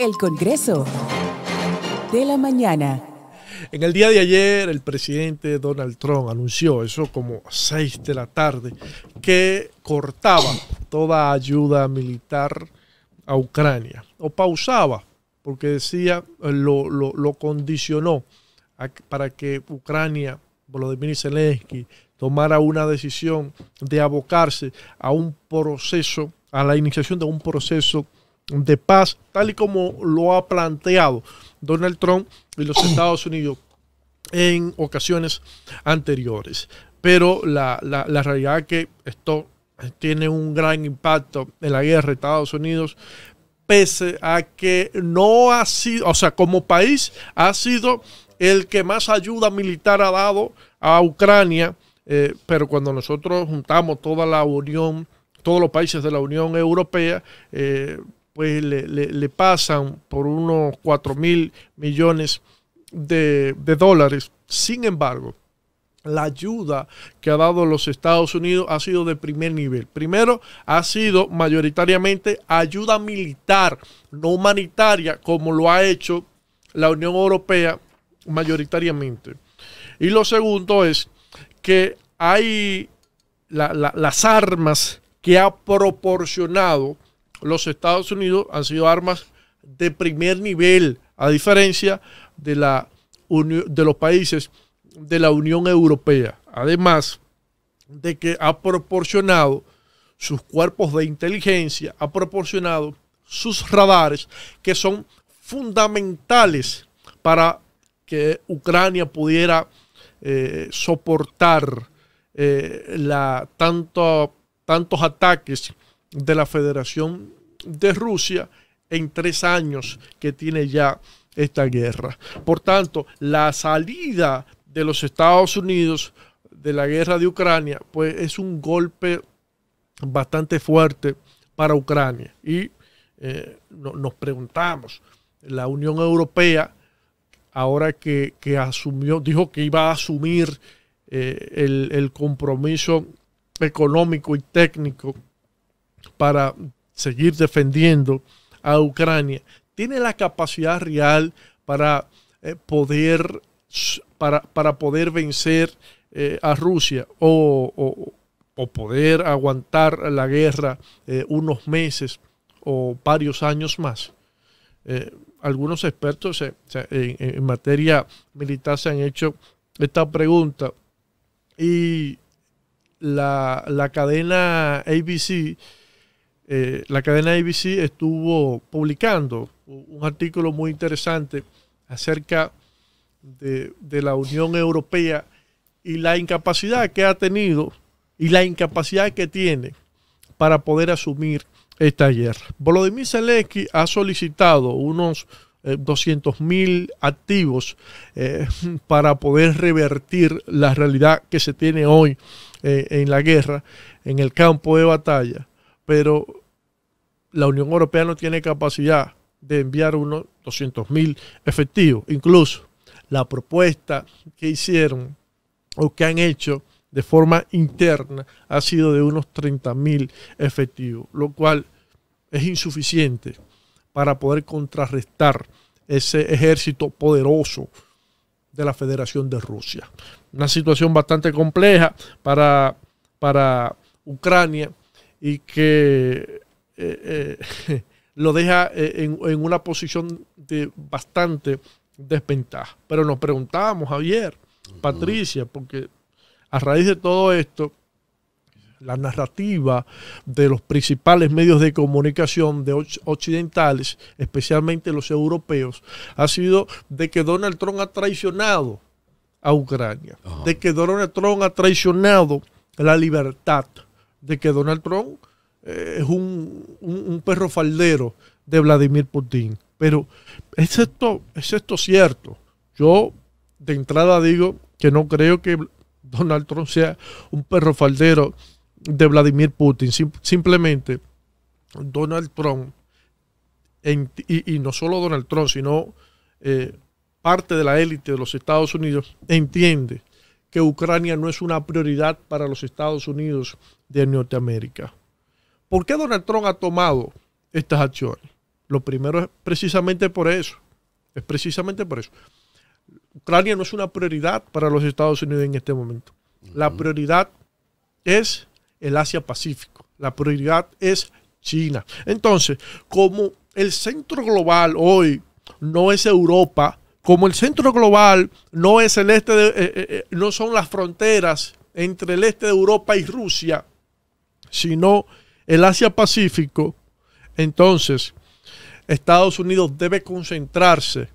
El Congreso de la Mañana. En el día de ayer, el presidente Donald Trump anunció, eso como 6 de la tarde, que cortaba toda ayuda militar a Ucrania, o pausaba, porque decía, lo condicionó para que Ucrania, Volodymyr Zelensky, tomara una decisión de abocarse a un proceso, a la iniciación de un proceso de paz, tal y como lo ha planteado Donald Trump y los Estados Unidos en ocasiones anteriores. Pero la realidad es que esto tiene un gran impacto en la guerra de Estados Unidos, pese a que no ha sido, o sea, como país ha sido el que más ayuda militar ha dado a Ucrania, pero cuando nosotros juntamos toda la Unión, todos los países de la Unión Europea, pues le pasan por unos 4.000 millones de dólares. Sin embargo, la ayuda que ha dado los Estados Unidos ha sido de primer nivel. Primero, ha sido mayoritariamente ayuda militar, no humanitaria, como lo ha hecho la Unión Europea mayoritariamente. Y lo segundo es que hay las armas que ha proporcionado los Estados Unidos han sido armas de primer nivel, a diferencia de los países de la Unión Europea. Además de que ha proporcionado sus cuerpos de inteligencia, ha proporcionado sus radares, que son fundamentales para que Ucrania pudiera soportar tantos ataques de la Federación de Rusia en 3 años que tiene ya esta guerra. Por tanto, la salida de los Estados Unidos de la guerra de Ucrania, pues es un golpe bastante fuerte para Ucrania. Y nos preguntamos, la Unión Europea, ahora que asumió, dijo que iba a asumir el compromiso económico y técnico para seguir defendiendo a Ucrania, tiene la capacidad real para poder vencer a Rusia o poder aguantar la guerra unos meses o varios años más. Algunos expertos en materia militar se han hecho esta pregunta, y la cadena ABC estuvo publicando un artículo muy interesante acerca de la Unión Europea y la incapacidad que ha tenido y la incapacidad que tiene para poder asumir esta guerra. Volodymyr Zelensky ha solicitado unos 200.000 activos para poder revertir la realidad que se tiene hoy en la guerra, en el campo de batalla, pero la Unión Europea no tiene capacidad de enviar unos 200.000 efectivos. Incluso la propuesta que hicieron o que han hecho de forma interna ha sido de unos 30.000 efectivos, lo cual es insuficiente para poder contrarrestar ese ejército poderoso de la Federación de Rusia. Una situación bastante compleja para Ucrania, y que lo deja en una posición de bastante desventaja. Pero nos preguntábamos, Javier, Patricia, porque a raíz de todo esto, la narrativa de los principales medios de comunicación occidentales, especialmente los europeos, ha sido de que Donald Trump ha traicionado a Ucrania, de que Donald Trump ha traicionado la libertad, de que Donald Trump es un perro faldero de Vladimir Putin. Pero ¿es esto cierto? Yo de entrada digo que no creo que Donald Trump sea un perro faldero de Vladimir Putin. Simplemente Donald Trump, y no solo Donald Trump, sino parte de la élite de los Estados Unidos, entiende que Ucrania no es una prioridad para los Estados Unidos de Norteamérica. ¿Por qué Donald Trump ha tomado estas acciones? Lo primero es precisamente por eso. Es precisamente por eso. Ucrania no es una prioridad para los Estados Unidos en este momento. La prioridad es el Asia-Pacífico. La prioridad es China. Entonces, como el centro global hoy no es Europa, como el centro global no es el no son las fronteras entre el este de Europa y Rusia, sino el Asia-Pacífico, entonces Estados Unidos debe concentrarse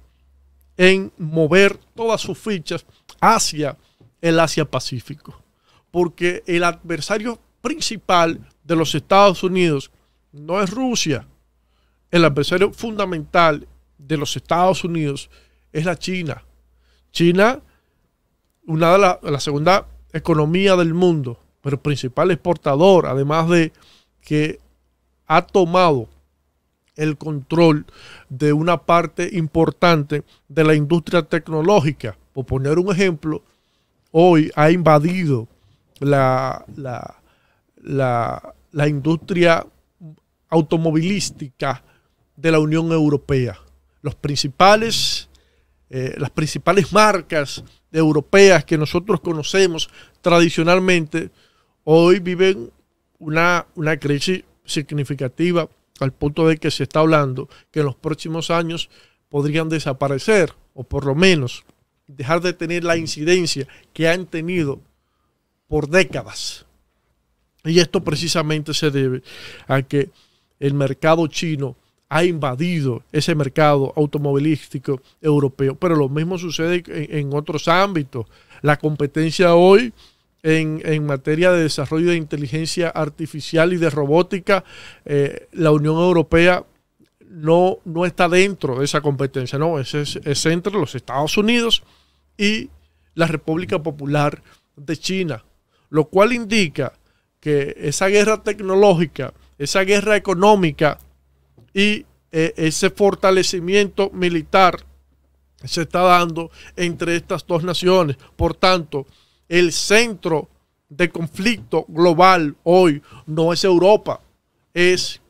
en mover todas sus fichas hacia el Asia-Pacífico, porque el adversario principal de los Estados Unidos no es Rusia. El adversario fundamental de los Estados Unidos es la China. China, la segunda economía del mundo, pero principal exportador, además de que ha tomado el control de una parte importante de la industria tecnológica. Por poner un ejemplo, hoy ha invadido la industria automovilística de la Unión Europea. Las principales marcas europeas que nosotros conocemos tradicionalmente hoy viven una crisis significativa, al punto de que se está hablando que en los próximos años podrían desaparecer, o por lo menos dejar de tener la incidencia que han tenido por décadas. Y esto precisamente se debe a que el mercado chino ha invadido ese mercado automovilístico europeo. Pero lo mismo sucede en otros ámbitos. La competencia hoy en materia de desarrollo de inteligencia artificial y de robótica, la Unión Europea no está dentro de esa competencia, no, es entre los Estados Unidos y la República Popular de China, lo cual indica que esa guerra tecnológica, esa guerra económica y ese fortalecimiento militar se está dando entre estas dos naciones. Por tanto, el centro de conflicto global hoy no es Europa, es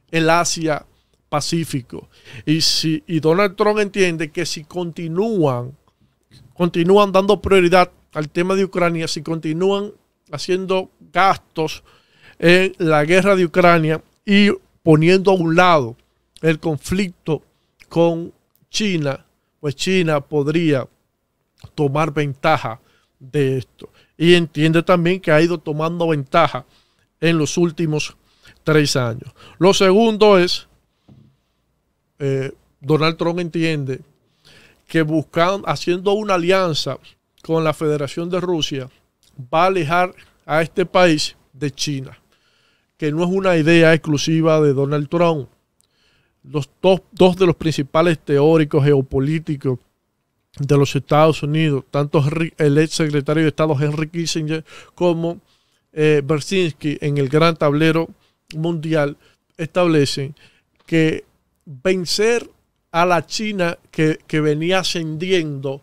el Asia-Pacífico. Y Donald Trump entiende que si continúan dando prioridad al tema de Ucrania, si continúan haciendo gastos en la guerra de Ucrania y poniendo a un lado el conflicto con China, pues China podría tomar ventaja de esto. Y entiende también que ha ido tomando ventaja en los últimos 3 años. Lo segundo es, Donald Trump entiende que haciendo una alianza con la Federación de Rusia, va a alejar a este país de China, que no es una idea exclusiva de Donald Trump. Dos de los principales teóricos geopolíticos de los Estados Unidos, tanto el ex secretario de Estado Henry Kissinger como Brzezinski, en el gran tablero mundial, establecen que vencer a la China que venía ascendiendo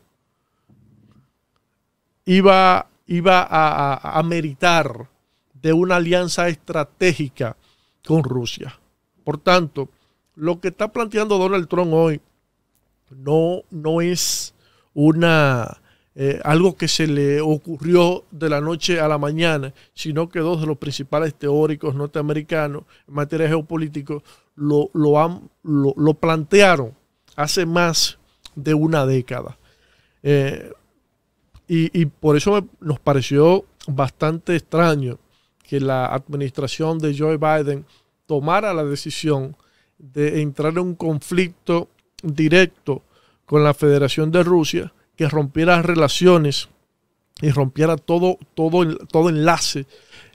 iba a meritar de una alianza estratégica con Rusia. Por tanto, lo que está planteando Donald Trump hoy no es algo que se le ocurrió de la noche a la mañana, sino que dos de los principales teóricos norteamericanos en materia geopolítica lo plantearon hace más de una década. Y por eso nos pareció bastante extraño que la administración de Joe Biden tomara la decisión de entrar en un conflicto directo con la Federación de Rusia, que rompiera relaciones y rompiera todo enlace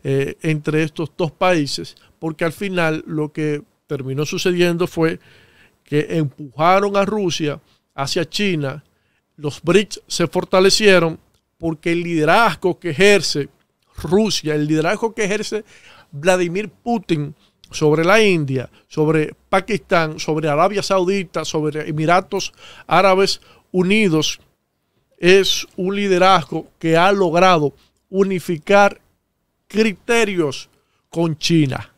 entre estos dos países, porque al final lo que terminó sucediendo fue que empujaron a Rusia hacia China. Los BRICS se fortalecieron porque el liderazgo que ejerce Rusia, el liderazgo que ejerce Vladimir Putin sobre la India, sobre Pakistán, sobre Arabia Saudita, sobre Emiratos Árabes Unidos, es un liderazgo que ha logrado unificar criterios con China,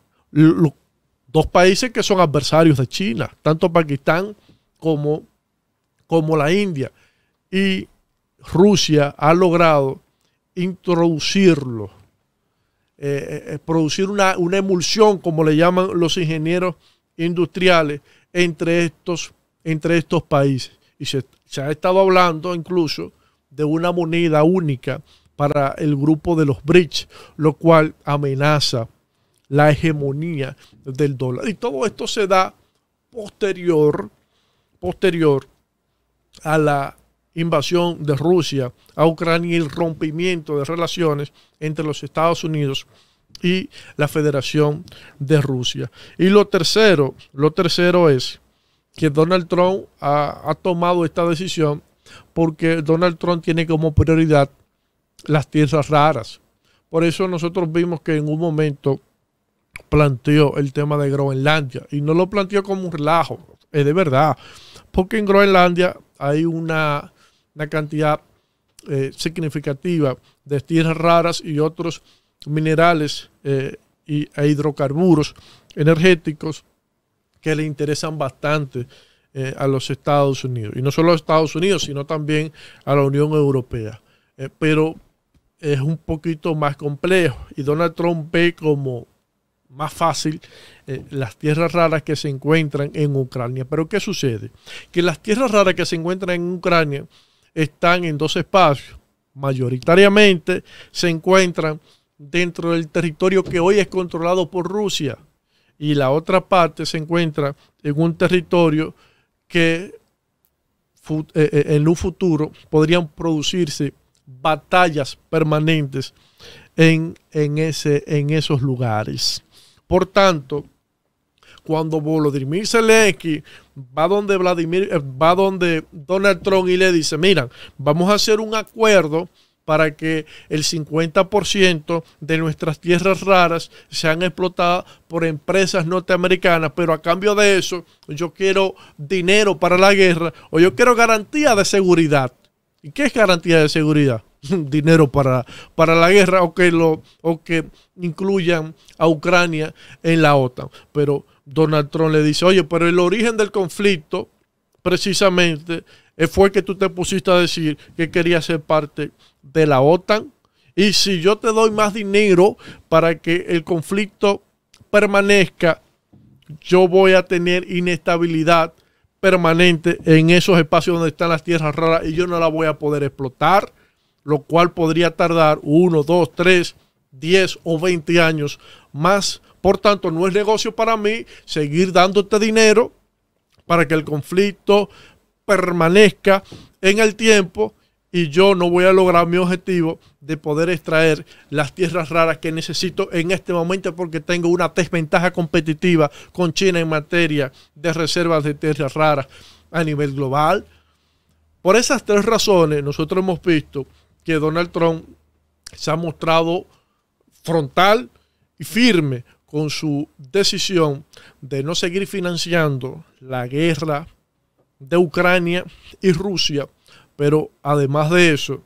dos países que son adversarios de China, tanto Pakistán como la India. Y Rusia ha logrado introducirlo, producir una emulsión, como le llaman los ingenieros industriales, entre estos países. Y se ha estado hablando incluso de una moneda única para el grupo de los BRICS, lo cual amenaza la hegemonía del dólar. Y todo esto se da posterior a la invasión de Rusia a Ucrania y el rompimiento de relaciones entre los Estados Unidos y la Federación de Rusia. Y lo tercero es que Donald Trump ha tomado esta decisión porque Donald Trump tiene como prioridad las tierras raras. Por eso nosotros vimos que en un momento planteó el tema de Groenlandia y no lo planteó como un relajo, es de verdad, porque en Groenlandia hay una cantidad significativa de tierras raras y otros minerales e hidrocarburos energéticos que le interesan bastante a los Estados Unidos. Y no solo a los Estados Unidos, sino también a la Unión Europea. Pero es un poquito más complejo y Donald Trump ve como más fácil las tierras raras que se encuentran en Ucrania. Pero ¿qué sucede? Que las tierras raras que se encuentran en Ucrania están en dos espacios. Mayoritariamente se encuentran dentro del territorio que hoy es controlado por Rusia y la otra parte se encuentra en un territorio que en un futuro podrían producirse batallas permanentes en esos lugares. Por tanto, cuando Volodymyr Zelensky va donde Donald Trump y le dice, mira, vamos a hacer un acuerdo para que el 50% de nuestras tierras raras sean explotadas por empresas norteamericanas, pero a cambio de eso yo quiero dinero para la guerra o yo quiero garantía de seguridad. ¿Y qué es garantía de seguridad? Dinero para la guerra o que incluyan a Ucrania en la OTAN. Pero Donald Trump le dice, oye, pero el origen del conflicto precisamente fue que tú te pusiste a decir que querías ser parte de la OTAN. Y si yo te doy más dinero para que el conflicto permanezca, yo voy a tener inestabilidad permanente en esos espacios donde están las tierras raras y yo no la voy a poder explotar, lo cual podría tardar 1, 2, 3, 10 o 20 años más. Por tanto, no es negocio para mí seguir dándote dinero para que el conflicto permanezca en el tiempo y yo no voy a lograr mi objetivo de poder extraer las tierras raras que necesito en este momento porque tengo una desventaja competitiva con China en materia de reservas de tierras raras a nivel global. Por esas tres razones, nosotros hemos visto que Donald Trump se ha mostrado frontal y firme con su decisión de no seguir financiando la guerra de Ucrania y Rusia, pero además de eso,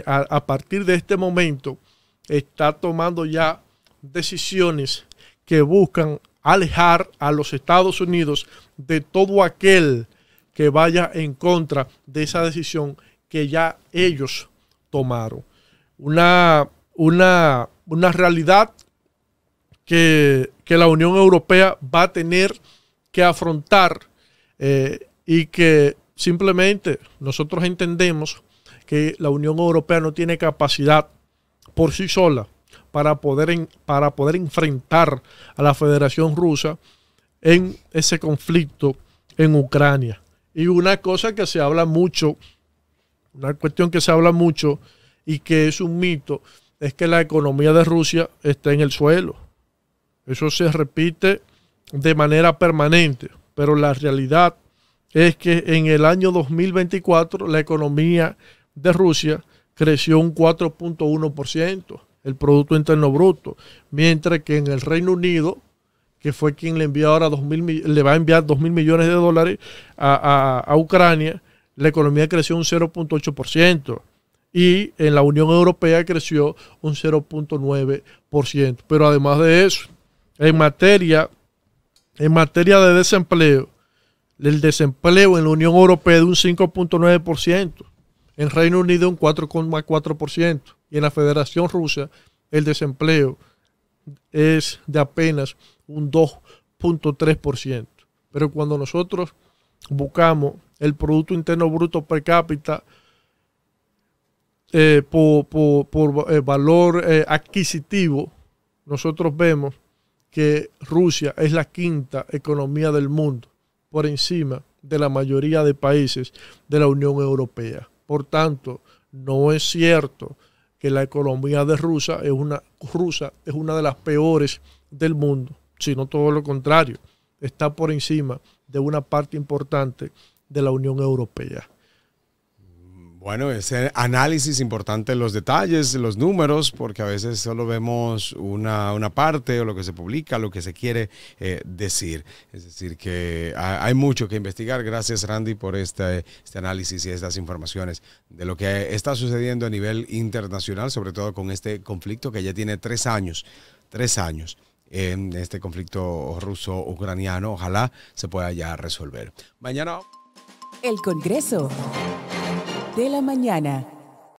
a partir de este momento, está tomando ya decisiones que buscan alejar a los Estados Unidos de todo aquel que vaya en contra de esa decisión que ya ellos tomaron. Una realidad que la Unión Europea va a tener que afrontar y que simplemente nosotros entendemos que la Unión Europea no tiene capacidad por sí sola para poder enfrentar a la Federación Rusa en ese conflicto en Ucrania. Y una cosa que se habla mucho, una cuestión que se habla mucho y que es un mito, es que la economía de Rusia está en el suelo. Eso se repite de manera permanente, pero la realidad es que en el año 2024 la economía de Rusia creció un 4.1%, el Producto Interno Bruto, mientras que en el Reino Unido, que fue quien le envió ahora le va a enviar 2.000 millones de dólares a Ucrania, la economía creció un 0.8%. Y en la Unión Europea creció un 0.9%. Pero además de eso, en materia de desempleo, el desempleo en la Unión Europea es de un 5.9%, en Reino Unido un 4.4% y en la Federación Rusa el desempleo es de apenas un 2.3%. Pero cuando nosotros buscamos el Producto Interno Bruto per cápita por valor adquisitivo, nosotros vemos que Rusia es la quinta economía del mundo, por encima de la mayoría de países de la Unión Europea. Por tanto, no es cierto que la economía de Rusia es una de las peores del mundo, sino todo lo contrario, está por encima de una parte importante de la Unión Europea. Bueno, ese análisis importante, los detalles, los números, porque a veces solo vemos una parte o lo que se publica, lo que se quiere decir. Es decir, que hay mucho que investigar. Gracias, Randy, por este análisis y estas informaciones de lo que está sucediendo a nivel internacional, sobre todo con este conflicto que ya tiene 3 años. 3 años. En este conflicto ruso-ucraniano. Ojalá se pueda ya resolver. Mañana. El Congreso de la Mañana.